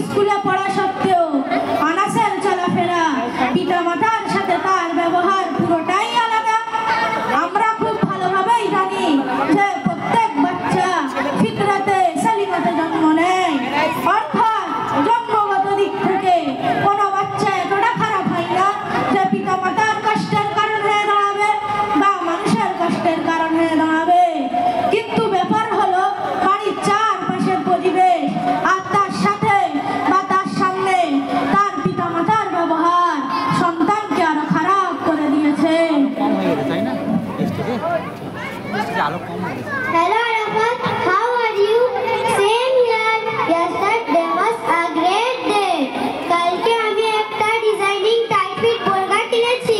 স্কুলে পড়া সত্ত্বেও আনাসের চলাফেরা, পিতামাতার সাথে তার ব্যবহার পুরোটাই আলাদা। আমরা খুব ভালোভাবেই জানি যে প্রত্যেক বাচ্চা ফিতরাতে সালিমাতে জন্ম নেয়, অর্থাৎ জন্মগত দিক থেকে কোনো বাচ্চা এতটা খারাপ হয় না যে পিতামাতার কষ্টের কারণ হয়ে দাঁড়াবে বা মানুষের কষ্টের কারণ হয়ে দাঁড়াবে। কিন্তু ব্যাপার হলো বাড়ির চারপাশের পরিবেশ আর তার সাথে বা তার সামনে তার পিতামাতার ব্যবহার সন্তানকে আরো খারাপ করে দিয়েছে। Hello Arafat, how are you? Same here. Yesterday was a great day. কালকে আমি একটা ডিজাইনিং টাইপের বোরকা কিনেছি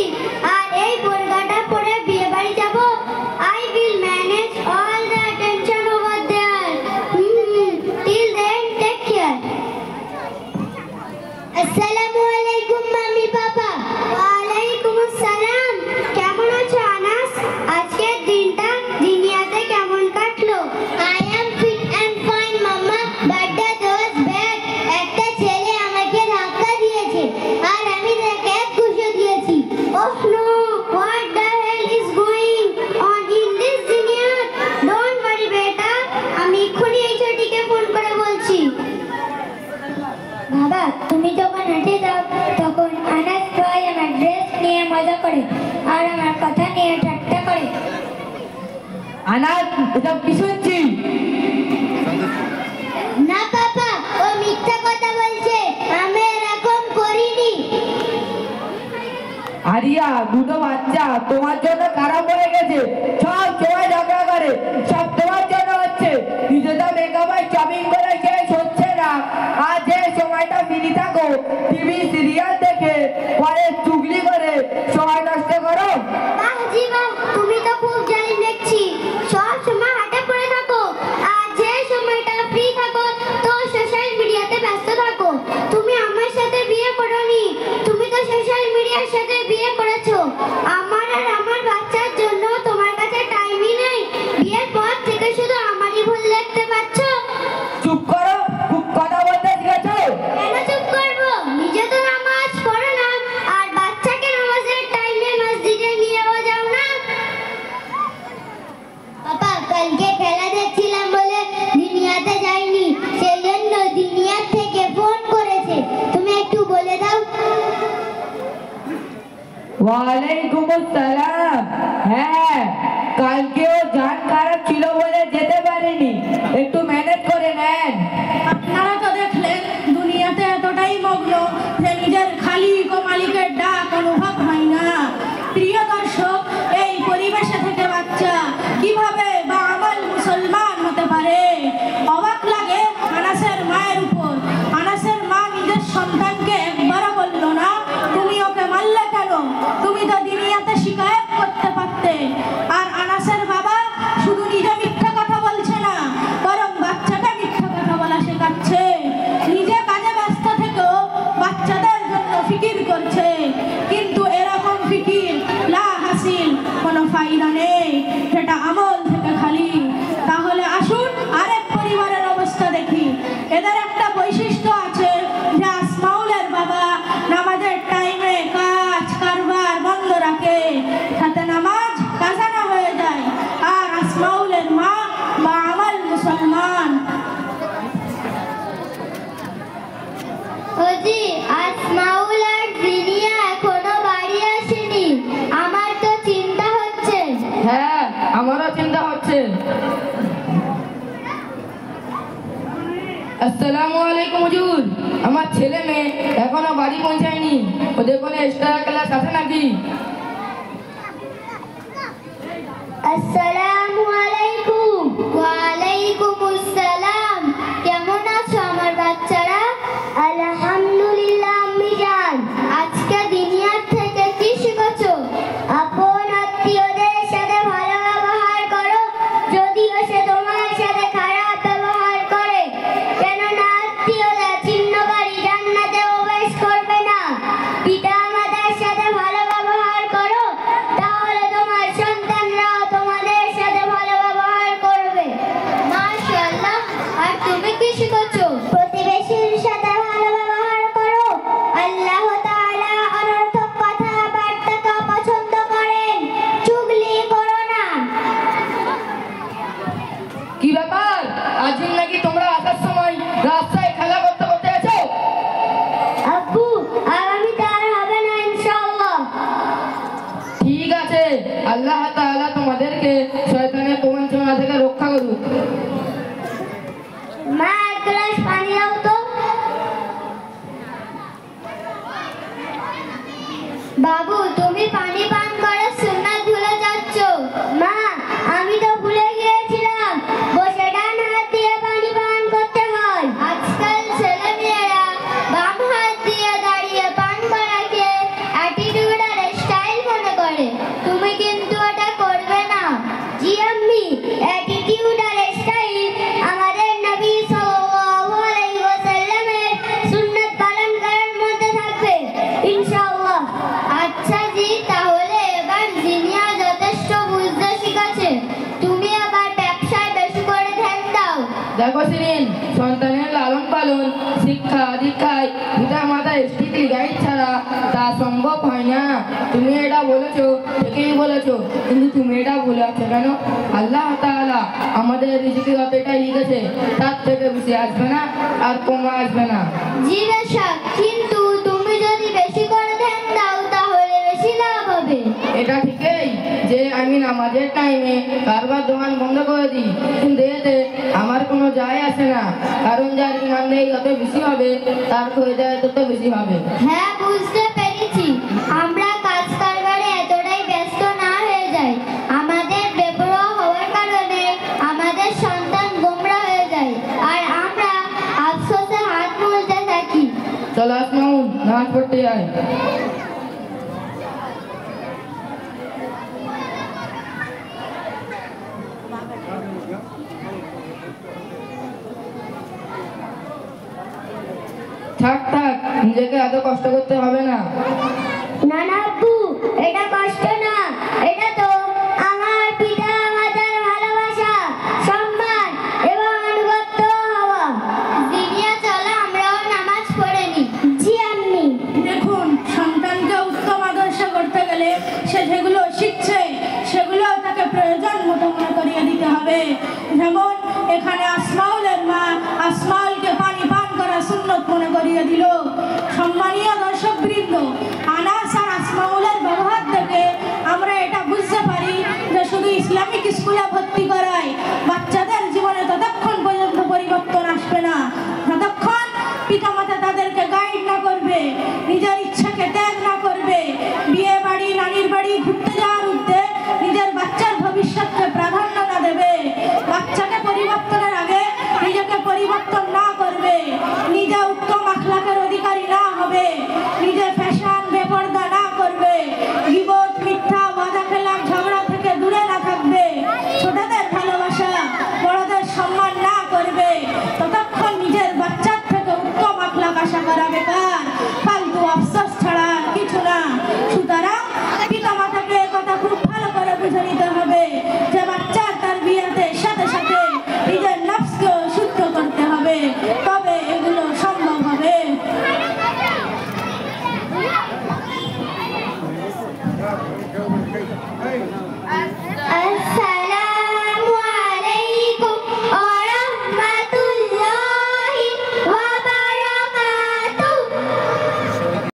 আর এই বোরকাটা পরে বিয়ে বাড়ি যাব। I will manage all the attention over there. Till then, take care. আসসালামু আলাইকুম মাম্মি পাপা। ওয়ালাইকুম আসসালাম। কেমন আছো আনাস? আজকের দিনটা দুনিয়াতে কেমন কাটলো? I am fit and fine mamma, but the was bad. একটা ছেলে আমাকে ধাক্কা দিয়েছে আর আমি তাকে ঘুষি দিয়েছি। Oh no, what the hell is going on in this dunya? Don't worry বেটা, আমি এক্ষুনি এই ছোটিকে ফোন করে বলছি। বাবা, তুমি যখন হেঁটে যাও তখন আনাস ভাই আমার ড্রেস নিয়ে মজা করে আর আমার কথা নিয়ে ঠাট্টা করে। আনাস, এসব কি শুনছি? না পাপা, ও মিথ্যা কথা বলছে, আমি এরকম করিনি। আরিয়া, দুটো বাচ্চা তোমার জন্য খারাপ হয়ে গেছে। সব সময় ঝগড়া করে, সব তোমার জন্য হচ্ছে। নিজেটা মেকআপ শপিং করে শেষ হচ্ছে না, আর যে সময়টা ফ্রি থাকো টিভি সিরিয়াল দেখে পরে চুগলি করে সময় নষ্ট করো। বাহ জি বাহ, তুমি তো খুব জানি দেখছি। সব সময় হাঁটে পড়ে থাকো আর যে সময়টা ফ্রি থাকো তো সোশ্যাল মিডিয়াতে ব্যস্ত থাকো। তুমি আমার সাথে বিয়ে করোনি, তুমি তো সোশ্যাল মিডিয়ার সাথে বিয়ে করেছো। আমার আর আমার বাচ্চার জন্য তোমার কাছে টাইমই নেই। বিয়ের পর থেকে শুধু আমারই ভুল দেখতে পাচ্ছ। চুপ করো, খুব কথা বলতে শিখেছো। কেন চুপ করবো? নিজে তো নামাজ পড়ো না আর বাচ্চাকে নামাজের টাইমে মসজিদে নিয়েও যাও না। পাপা, কালকে খেলা দেখছিলাম বলে দুনিয়াতে যাইনি, সেই জন্য দুনিয়ার থেকে ফোন করেছে। তুমি একটু বলে দাও। ওয়ালাইকুম আসসালাম। হ্যাঁ, কালকেও জান খারাপ ছিল বলে যেতে পারিনি, একটু ম্যানেজ করে নেন। আপনারা তো দেখলেন দুনিয়াতে এতটাই মগ্ন যে নিজের খালিক ও মালিকের ডাক অনুভব হয় না। প্রিয় দর্শক, এই পরিবেশে থেকে বাচ্চা কিভাবে বা আমল মুসলমান হতে পারে? অবাক লাগে আনাসের মায়ের উপর। আনাসের মা নিজের সন্তানকে একবারও বলল না তুমি ওকে মারলে কেন, তুমি তো দুনিয়াতে শিকায়ত করতে পারতে। আর আনাসের বাবা শুধু নিজে মিথ্যা কথা বলছে না, বরং বাচ্চাটা মিথ্যা কথা বলা শেখাচ্ছে। নিজে কাজে ব্যস্ত থেকেও বাচ্চাদের জন্য ফিকির করছে, কিন্তু এরকম ফিকির লা হাসিল, কোনো ফায়দা নেই, সেটা আমল থেকে খালি। তাহলে আসুন আরেক পরিবারের অবস্থা দেখি। এদের একটা বৈশিষ্ট্য আছে যে আসমাউলের বাবা নামাজের টাইমে কাজ কারবার বন্ধ রাখে, সাথে নামাজ কাজা না হয়ে যায়। আর আসমাউলের মা বা আমল মুসলমান। ওজি, আসমাউল আর জিনিয়া এখনো বাড়ি আসেনি। আমার তো চিন্তা হচ্ছে। হ্যাঁ, আমারও চিন্তা হচ্ছে। আসসালামু আলাইকুম হুজুর। আমার ছেলে মেয়ে এখনো বাড়ি পৌঁছায়নি, ওদের কোনো এক্সট্রা ক্লাস আছে নাকি? আসসালামু আলাইকুম। ওয়ালাইকুম আসসালাম। কেমন আছো আমার বাচ্চারা? আলহামদুলিল্লাহ আম্মি জান। আজকে দুনিয়ার থেকে কি শিখেছো? আপন আত্মীয়দের সাথে ভালো ব্যবহার করো, যদিও সে তোমার সাথে খারাপ ব্যবহার করে, কেননা আত্মীয়রা চিহ্নকারী জান্নাতে প্রবেশ করবে না। পিতা মাতার সাথে ভালো ব্যবহার করো, তাহলে তোমার সন্তানরা তোমাদের সাথে ভালো ব্যবহার করবে। মাশাআল্লাহ, শিক্ষা দীক্ষায় পিতা মাতার স্ট্রিক্টলি গাইড ছাড়া তা সম্ভব হয় না। তুমি এটা বলেছো, ঠিকই বলেছো, কিন্তু তুমি এটা বলে আছো কেন? আল্লাহ তাআলা আমাদের রিজিকে যতটাই লিখেছে তার থেকে বেশি আসবে না আর কম আসবে না। জি বেশক, কিন্তু তুমি যদি বেশি করে ধ্যান দাও তাহলে বেশি লাভ হবে। এটা ঠিকই যে আমি নামাজের টাইমে কারবার দোকান বন্ধ করে দিই, কিন্তু এতে আমার কোনো যায় আসে না, কারণ যার ইমান নেই যত বেশি হবে তার খরিদার তত বেশি হবে। হ্যাঁ, বুঝতে পেরেছি। আমরা কাজ কারবারে এতটাই ব্যস্ত না হয়ে যাই, আমাদের বেপরোয়া হওয়ার কারণে আমাদের সন্তান গোমরা হয়ে যায় আর আমরা আফসোসে হাত মুলতে থাকি। চলো আসমাউন, নামাজ পড়তে যাই। থাক থাক, নিজেকে এত কষ্ট করতে হবে না। না না আব্বু, এটা কষ্ট না, এটা তো আমার পিতা মাতার ভালোবাসা, সম্মান এবং আনুগত্য হওয়া। দিনিয়া চলো আমরাও নামাজ পড়ে নিই। জি আম্মি। দেখুন, সন্তানকে উত্তম আদর্শ করতে গেলে সে যেগুলো শিখছে সেগুলো তাকে প্রয়োজন মতো মনে করিয়ে দিতে হবে। যেমন এখানে আসমাউলের মা আসমাউলকে পানি পান করা সুন্নত মনে করিয়ে দিল। সম্মানীয় দর্শকবৃন্দ, আনাস আর আসমাউলের ব্যবহার থেকে আমরা এটা বুঝতে পারি যে শুধু ইসলামিক স্কুলে ভর্তি করায় বাচ্চাদের জীবনে ততক্ষণ পর্যন্ত পরিবর্তন আসবে না যতক্ষণ পিতামাতা